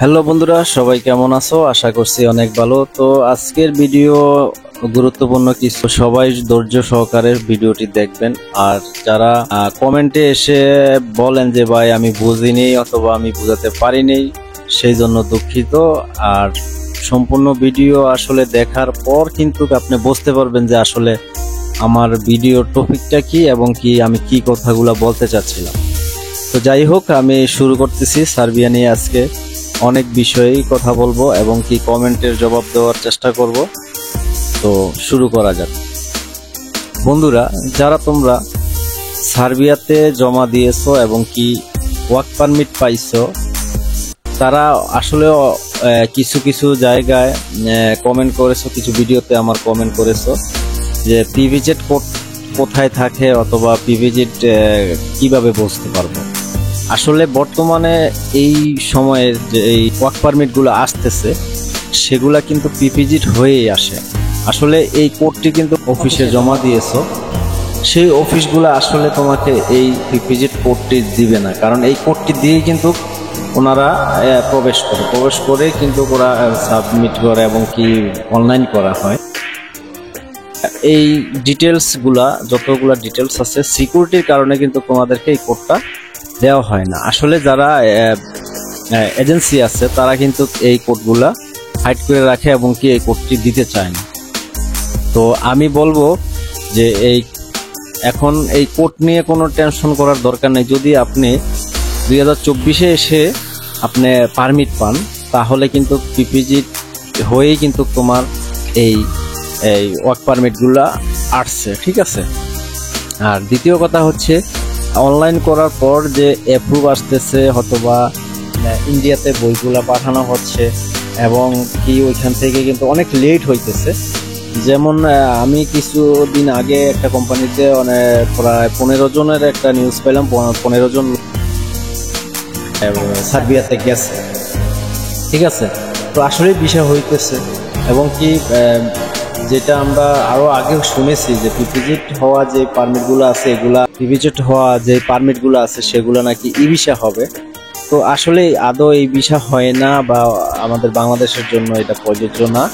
Hello বন্ধুরা, সবাই কেমন আছো? আশা করছি অনেক ভালো। তো আজকের ভিডিও গুরুত্বপূর্ণ কিছু, সবাই ধৈর্য সহকারে ভিডিওটি দেখবেন। আর যারা কমেন্টে এসে বলেন যে ভাই আমি বুঝিনি অথবা আমি বুঝাতে পারিনি, সেই জন্য দুঃখিত। আর সম্পূর্ণ ভিডিও আসলে দেখার পর কিন্তু আপনি বুঝতে পারবেন যে আসলে আমার ভিডিওর টপিকটা কি এবং কি আমি কি কথাগুলো বলতে চাচ্ছিলাম। তো যাই হোক, আমি শুরু করতেছি সার্বিয়া নিয়ে। আজকে অনেক বিষয়েই কথা বলবো এবং কি কমেন্টের জবাব দেওয়ার চেষ্টা করব। তো শুরু করা যাক। বন্ধুরা, যারা তোমরা সার্বিয়াতে জমা দিয়েছো এবং কি ওয়ার্ক পারমিট পাইছো, তারা আসলে কিছু কিছু জায়গায় কমেন্ট করেছো, কিছু ভিডিওতে আমার কমেন্ট করেছো যে পিভিজেড কোথায় থাকে অথবা পিভিজেড কিভাবে বুঝতে পারবো। আসলে বর্তমানে এই সময়ের যে এই ওয়ার্ক পারমিট গুলো আসতেছে, সেগুলা কিন্তু পিপিজিট হয়েই আসে। আসলে এই কোডটি কিন্তু অফিসে জমা দিয়েছো, সেই অফিসগুলো আসলে তোমাকে এই পিপিজিট কোডটি দিবে না, কারণ এই কোডটি দিয়েই কিন্তু ওনারা প্রবেশ করে কিন্তু ওরা সাবমিট করে এবং কি অনলাইন করা হয়। এই ডিটেলসগুলা, যতগুলা ডিটেলস আছে, সিকিউরিটির কারণে কিন্তু তোমাদেরকে এই কোডটা দেওয়া হয় না। আসলে যারা এজেন্সি আছে তারা কিন্তু এই কোডগুলা হাইড করে রাখে এবং কি এই কোডটি দিতে চায় না। তো আমি বলবো যে এখন এই কোড নিয়ে কোনো টেনশন করার দরকার নেই। যদি আপনি 2024-এ এসে আপনি পারমিট পান, তাহলে কিন্তু পিপিজি হয়েই কিন্তু তোমার এই ওয়ার্ক পারমিটগুলা আসছে, ঠিক আছে। আর দ্বিতীয় কথা হচ্ছে, অনলাইন করার পর যে অ্যাপ্রুভ আসতেছে অথবা ইন্ডিয়াতে বইগুলা পাঠানো হচ্ছে এবং কি ওইখান থেকে কিন্তু অনেক লেট হইতেছে। যেমন আমি কিছুদিন আগে একটা কোম্পানিতে প্রায় 15 জনের একটা নিউজ পেলাম, 15 জন সার্বিয়াতে গেছে, ঠিক আছে। তো আসলে বিষয় হইতেছে এবং কি যেটা আমরা আরো আগে শুনেছি যে পিপিজেড হওয়া যে পারমিটগুলো আছে, এগুলা পিপিজেড হওয়া যে পারমিটগুলো আছে সেগুলো নাকি ই ভিসা হবে। তো আসলে আদৌ এই ভিসা হয় না, বা আমাদের বাংলাদেশের জন্য এটা প্রযোজ্য না।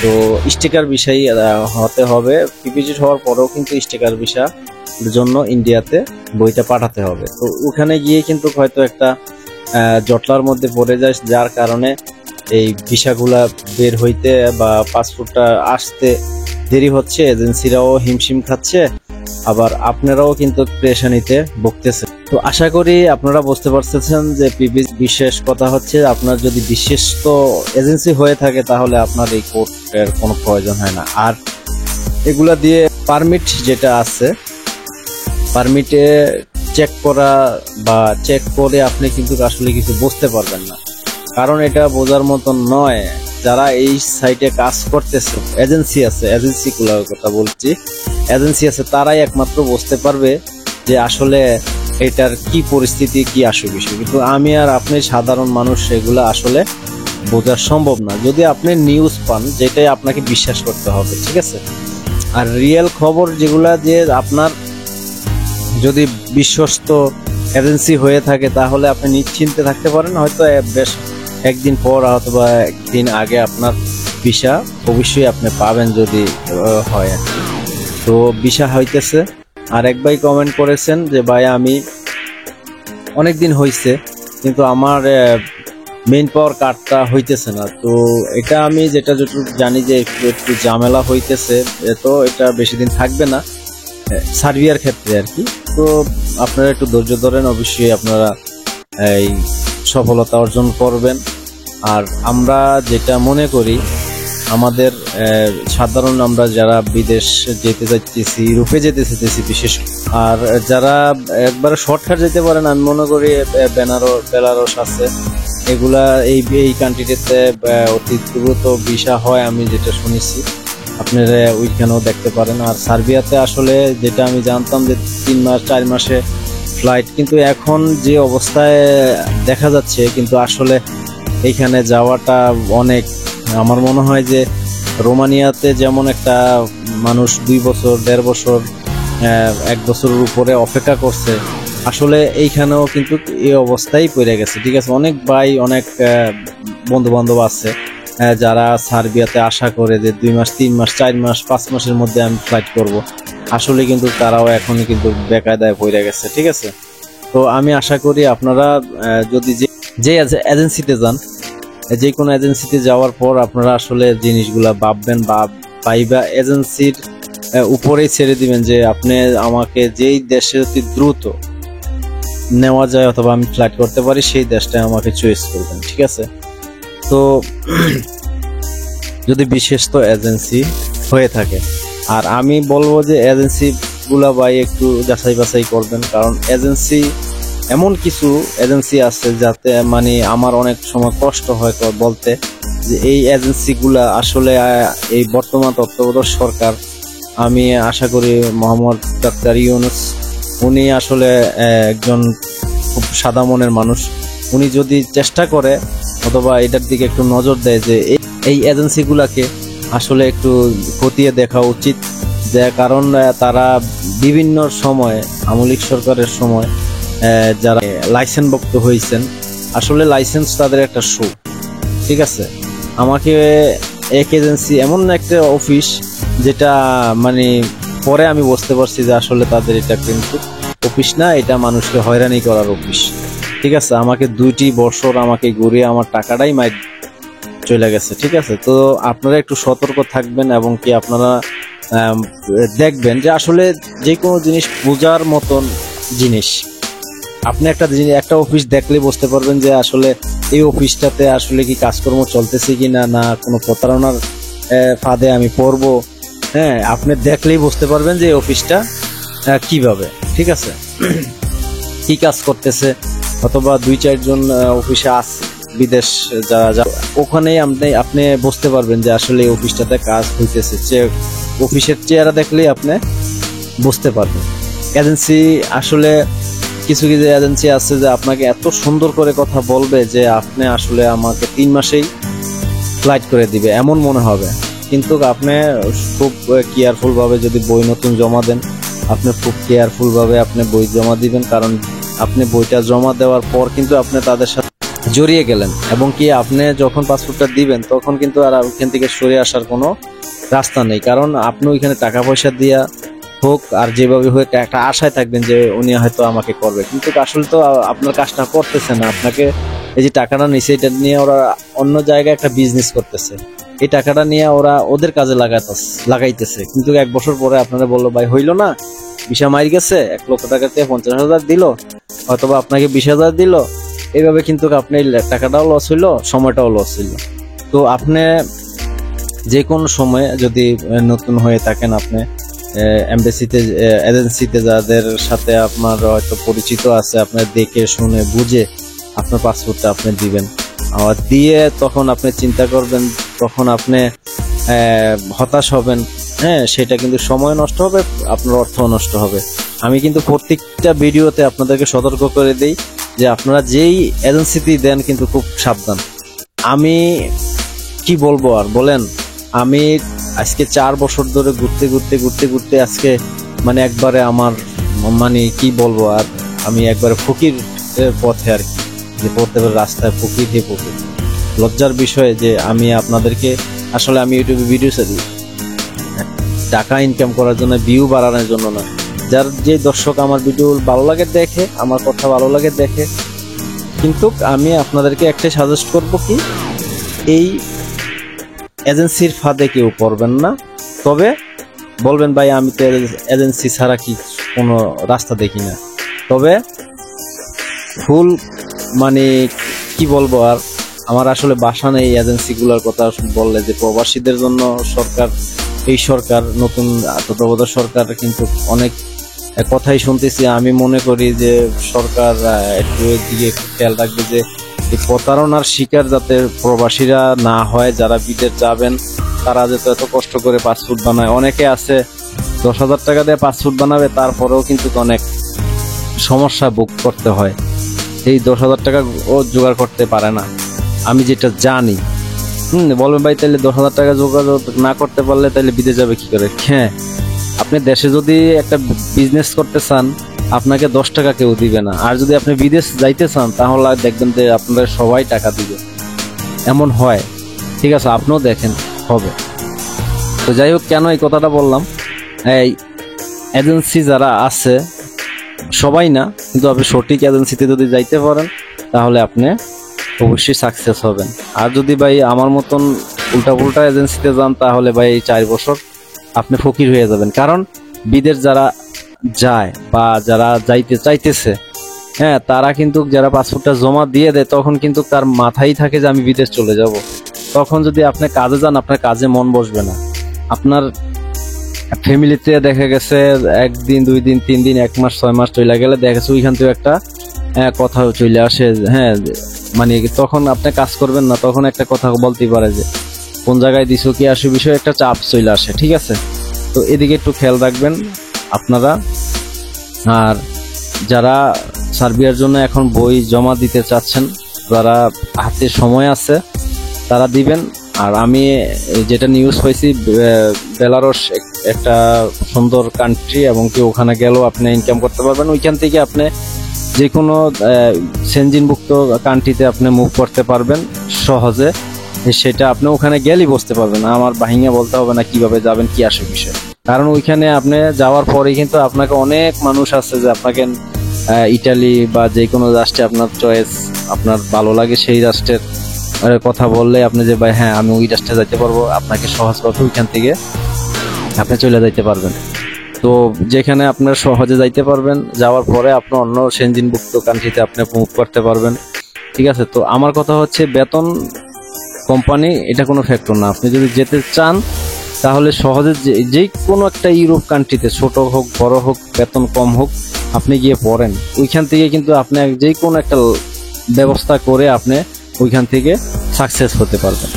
তো স্টিকার ভিসাই হতে হবে। পিপিজেড হওয়ার পরেও কিন্তু স্টিকার ভিসার জন্য ইন্ডিয়াতে বইটা পাঠাতে হবে। তো ওখানে গিয়ে কিন্তু হয়তো একটা জটলার মধ্যে পড়ে যায়, যার কারণে এই ভিসাগুলা বের হইতে বা পাসপোর্টটা আসতে দেরি হচ্ছে। এজেন্সিরাও হিমশিম খাচ্ছে, আবার আপনারাও কিন্তু পেরেশানিতে ভুগতেছে। তো আশা করি আপনারা বুঝতে পারতেছেন যে বিশেষ কথা হচ্ছে, আপনার যদি বিশ্বস্ত এজেন্সি হয়ে থাকে তাহলে আপনার এই কোডের কোনো প্রয়োজন হয় না। আর এগুলা দিয়ে পারমিট যেটা আছে, পারমিটে চেক করা বা চেক করে আপনি কিন্তু আসলে কিছু বুঝতে পারবেন না, কারণ এটা বোঝার মতন নয়। যারা এই সাইটে কাজ করতেছে, এজেন্সি আছে, এজেন্সিগুলোর কথা বলছি, এজেন্সি আছে, তারাই একমাত্র বুঝতে পারবে যে আসলে এটার কি পরিস্থিতি, কি আসে বিষয়। কিন্তু আমি আর আপনি সাধারণ মানুষ সেগুলো আসলে বোঝা সম্ভব না। যদি আপনি নিউজ পান, যেটাই আপনাকে বিশ্বাস করতে হবে, ঠিক আছে। আর রিয়েল খবর যেগুলা, যে আপনার যদি বিশ্বস্ত এজেন্সি হয়ে থাকে তাহলে আপনি নিশ্চিন্তে থাকতে পারেন, হয়তো বেশ একদিন পর অথবা একদিন আগে আপনার ভিসা অবশ্যই আপনি পাবেন, যদি হয় আর কি। তো ভিসা হইতেছে। আর এক ভাই কমেন্ট করেছেন যে ভাই আমি অনেকদিন হয়েছে কিন্তু আমার মেইন পাওয়ার কার্ডটা হইতেছে না। তো এটা আমি যেটা জানি যে একটু ঝামেলা হইতেছে, তো এটা বেশি দিন থাকবে না সার্বিয়ার ক্ষেত্রে আর কি। তো আপনারা একটু ধৈর্য ধরেন, অবশ্যই আপনারা এই সফলতা অর্জন করবেন। আর আমরা যেটা মনে করি, আমাদের সাধারণ আমরা যারা বিদেশ যেতে যাচ্ছি, ইউরোপে যেতে চাইতেছি বিশেষ, আর যারা একবারে শর্টকাট যেতে পারেন, আমি মনে করি বেলারস আছে, এগুলা এই কান্ট্রিতে অতি দ্রুত ভিসা হয়, আমি যেটা শুনেছি। আপনারা ওইখানেও দেখতে পারেন। আর সার্বিয়াতে আসলে যেটা আমি জানতাম যে 3 মাস 4 মাসে ফ্লাইট, কিন্তু এখন যে অবস্থায় দেখা যাচ্ছে, কিন্তু আসলে এইখানে যাওয়াটা অনেক, আমার মনে হয় যে রোমানিয়াতে যেমন একটা মানুষ 2 বছর 1.5 বছর 1 বছরের উপরে অপেক্ষা করছে, আসলে এইখানেও কিন্তু এই অবস্থায় পড়ে গেছে। ঠিক আছে, অনেক ভাই অনেক বন্ধু বান্ধব আছে যারা সার্বিয়াতে আশা করে যে 2 মাস 3 মাস 4 মাস 5 মাসের মধ্যে আমি ফ্লাইট করব। আসলে কিন্তু তারাও এখনই কিন্তু বেকায়দায় পড়ে গেছে। ঠিক আছে, তো আমি আশা করি আপনারা যদি যে এজেন্সিতে যান, যে কোনো এজেন্সিতে যাওয়ার পর আপনারা আসলে জিনিসগুলা ভাববেন বা পাইবা এজেন্সির উপরেই ছেড়ে দিবেন যে আপনি আমাকে যেই দেশে অতি দ্রুত নেওয়া যায় অথবা আমি ফ্লাইট করতে পারি সেই দেশটা আমাকে চয়েস করবেন। ঠিক আছে, তো যদি বিশেষ তো এজেন্সি হয়ে থাকে, আর আমি বলবো যে এজেন্সি গুলা ভাই একটু যাচাই বাছাই করবেন, কারণ এজেন্সি এমন কিছু এজেন্সি আছে যাতে মানে আমার অনেক সময় কষ্ট হয় বলতে যে এই এজেন্সিগুলা আসলে এই বর্তমান তত্ত্বাবধায়ক সরকার, আমি আশা করি মোহাম্মদ ডক্টর ইউনূস উনি আসলে একজন খুব সাদা মনের মানুষ। উনি যদি চেষ্টা করে অথবা এটার দিকে একটু নজর দেয় যে এই এজেন্সিগুলাকে আসলে একটু খতিয়ে দেখা উচিত, যে কারণ তারা বিভিন্ন সময় আমলিক সরকারের সময় যারা লাইসেন্স ভুক্ত হয়েছেন, আসলে লাইসেন্স তাদের একটা শো। ঠিক আছে, আমাকে এক এজেন্সি এমন একটা অফিস যেটা মানে পরে আমি বুঝতে পারছি যে আসলে তাদের এটা কিন্তু অফিস না, এটা মানুষকে হয়রানি করার অফিস। ঠিক আছে, আমাকে 2টি বছর আমাকে ঘুরিয়ে আমার টাকাটাই মাইর চলে গেছে। ঠিক আছে, তো আপনারা একটু সতর্ক থাকবেন এবং কি আপনারা দেখবেন যে আসলে যে কোনো জিনিস বোঝার মতন জিনিস। আপনি একটা অফিস দেখলে বুঝতে পারবেন যে আসলে এই অফিসটাতে আসলে কি কাজকর্ম চলতেছে কিনা, না কোনো প্রতারণার ফাঁদে আমি পড়বো। হ্যাঁ, আপনি দেখলেই বুঝতে পারবেন যে এই অফিসটা কিভাবে, ঠিক আছে, কি কাজ করতেছে, অথবা 2-4 জন অফিসে আছে বিদেশ যারা ওখানেই আপনি বুঝতে পারবেন যে আসলে এই অফিসটাতে কাজ হইতেছে। অফিসের চেহারা দেখলেই আপনি বুঝতে পারবেন। এজেন্সি আসলে কিছু কিছু এজেন্সি আছে যে আপনাকে এত সুন্দর করে কথা বলবে যে আপনি আসলে আমাকে 3 মাসেই ফ্লাইট করে দিবে এমন মনে হবে, কিন্তু আপনি খুব কেয়ারফুল ভাবে যদি বই নতুন জমা দেন, আপনি খুব কেয়ারফুল ভাবে আপনি বই জমা দিবেন, কারণ আপনি বইটা জমা দেওয়ার পর কিন্তু আপনি তাদের সাথে জড়িয়ে গেলেন, এবং কি আপনি যখন পাসপোর্টটা দিবেন তখন কিন্তু আর ওইখান থেকে সরে আসার কোনো রাস্তা নেই, কারণ আপনি ওইখানে টাকা পয়সা দিয়া হোক আর যেভাবে হোক একটা আশায় থাকবেন যে উনি হয়তো আমাকে করবে, কিন্তু আসলে তো আপনার কাজটা করতেছে না। আপনাকে এই যে টাকাটা নিছে এটা নিয়ে ওরা অন্য জায়গায় একটা বিজনেস করতেছে, এই টাকাটা নিয়ে ওরা ওদের কাজে লাগাইতেছে, কিন্তু 1 বছর পরে আপনারা বললো ভাই হইলো না, ভিসা মারি গেছে, 1 লক্ষ টাকা দিয়ে 50,000 দিল, অথবা আপনাকে 20,000 দিল, এইভাবে কিন্তু আপনি টাকাটাও লস হইলো, সময়টাও লস হইলো। তো আপনি যে কোনো সময় যদি নতুন হয়ে থাকেন, আপনি এমবেসিতে এজেন্সিতে যাদের সাথে আপনার হয়তো পরিচিত আছে, আপনার দেখে শুনে বুঝে আপনার পাসপোর্টটা আপনি দিবেন, দিয়ে তখন আপনি চিন্তা করবেন, তখন আপনি হতাশ হবেন। হ্যাঁ, সেটা কিন্তু সময় নষ্ট হবে, আপনার অর্থ নষ্ট হবে। আমি কিন্তু প্রত্যেকটা ভিডিওতে আপনাদেরকে সতর্ক করে দেই যে আপনারা যেই এজেন্সিতেই দেন কিন্তু খুব সাবধান। আমি কি বলবো আর বলেন, আমি আজকে 4 বছর ধরে ঘুরতে আজকে মানে একবারে আমার মানে কি বলবো আর, আমি একবারে ফকির পথে আর কি, যে পড়তে পারে রাস্তায় ফকির হয়ে ফকির। লজ্জার বিষয় যে আমি আপনাদেরকে আসলে আমি ইউটিউবে ভিডিও ছাড়ি টাকা ইনকাম করার জন্য, ভিউ বাড়ানোর জন্য না। যার যে দর্শক আমার ভিডিও ভালো লাগে দেখে, আমার কথা ভালো লাগে দেখে, কিন্তু আমি আপনাদেরকে একটাই সাজেস্ট করব কি, এই এজেন্সির ফাঁদে কেউ পড়বেন না। তবে বলবেন ভাই আমি তো এজেন্সি ছাড়া কি কোনো রাস্তা দেখি না, তবে ফুল মানে কি বলবো আর, আমার আসলে বাসা নেই এজেন্সিগুলোর কথা বললে, যে প্রবাসীদের জন্য সরকার, এই সরকার নতুন তত্ত্বাবধায়ক সরকার কিন্তু অনেক কথাই শুনতেছি। আমি মনে করি যে সরকার একটু দিকে খেয়াল রাখবে যে এই প্রতারণার শিকার যাতে প্রবাসীরা না হয়, যারা বিদেশ যাবেন তারা যাতে এত কষ্ট করে পাসপোর্ট বানায়। অনেকে আছে 10,000 টাকা দিয়ে পাসপোর্ট বানাবে, তারপরেও কিন্তু অনেক সমস্যা ভোগ করতে হয়, এই 10,000 টাকা ও জোগাড় করতে পারে না, আমি যেটা জানি। বলবেন ভাই তাহলে 10,000 টাকা জোগাড় না করতে পারলে তাহলে বিদেশ যাবে কি করে? হ্যাঁ, আপনি দেশে যদি একটা বিজনেস করতে চান, আপনাকে 10 টাকা কেউ দিবে না। আর যদি আপনি বিদেশ যাইতে চান তাহলে দেখবেন যে আপনাদের সবাই টাকা দিবে, এমন হয়। ঠিক আছে, আপনিও দেখেন, হবে। তো যাই হোক, কেন এই কথাটা বললাম, এই এজেন্সি যারা আছে সবাই না, কিন্তু আপনি সঠিক এজেন্সিতে যদি যাইতে পারেন তাহলে আপনি অবশ্যই সাকসেস হবেন। আর যদি ভাই আমার মতন উল্টা এজেন্সিতে যান তাহলে ভাই 4 বছর আপনি ফকির হয়ে যাবেন। কারণ বিদেশ যারা যায় বা যারা যাইতে চাইতেছে, হ্যাঁ, তারা কিন্তু যারা পাসপোর্টটা জমা দিয়ে দেয় তখন কিন্তু তার মাথায় থাকে যে আমি বিদেশ চলে যাব। তখন যদি আপনি কাজে যান আপনার কাজে মন বসবে না। আপনার ফ্যামিলিতে দেখা গেছে 1 দিন 2 দিন 3 দিন 1 মাস 6 মাস চলে গেলে দেখা গেছে ওইখান থেকে একটা কথা চলে আসে, হ্যাঁ, মানে তখন আপনি কাজ করবেন না, তখন একটা কথা বলতে পারে যে কোন জায়গায় দিছো কি আসে, বিষয়ে একটা চাপ চলে আসে। ঠিক আছে, তো এদিকে একটু খেয়াল রাখবেন আপনারা। আর যারা সার্বিয়ার জন্য এখন বই জমা দিতে চাচ্ছেন, যারা হাতে সময় আছে তারা দিবেন। আর আমি যেটা নিউজ পাইছি, বেলারুশ একটা সুন্দর কান্ট্রি, এবং কি ওখানে গেলেও আপনি ইনকাম করতে পারবেন। ওইখান থেকে আপনি যে কোনো সেনজিনভুক্ত কান্ট্রিতে আপনি মুভ করতে পারবেন সহজে। সেটা আপনি ওখানে গেলেই বুঝতে পারবেন, আমার বাহিনী বলতে হবে না কিভাবে যাবেন কি আসে বিষয়। কারণ ওইখানে আপনি যাওয়ার পরে কিন্তু আপনাকে অনেক মানুষ আছে যে আপনাকে ইটালি বা যে কোনো রাষ্ট্রে আপনার চয়েস, আপনার ভালো লাগে সেই রাষ্ট্রের কথা বললে আপনি যে ভাই হ্যাঁ আমি ওই রাষ্ট্রে যাইতে পারবো, আপনাকে সহজ পথে ওইখান থেকে আপনি চলে যাইতে পারবেন। তো যেখানে আপনার সহজে যাইতে পারবেন, যাওয়ার পরে আপনি অন্য সেনজিনভুক্ত কান্ট্রিতে আপনি মুভ করতে পারবেন। ঠিক আছে, তো আমার কথা হচ্ছে বেতন কোম্পানি এটা কোনো ফ্যাক্টর না। আপনি যদি যেতে চান তাহলে সহজে যে কোনো একটা ইউরোপ কান্ট্রিতে, ছোট হোক বড় হোক, বেতন কম হোক, আপনি গিয়ে পড়েন। ওইখান থেকে কিন্তু আপনি যে কোনো একটা ব্যবস্থা করে আপনি ওইখান থেকে সাকসেস হতে পারবেন।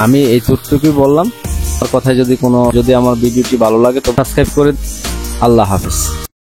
আমি এই টুকটুকুই বললাম। আর কথায় যদি আমার ভিডিওটি ভালো লাগে তো সাবস্ক্রাইব করে। আল্লাহ হাফেজ।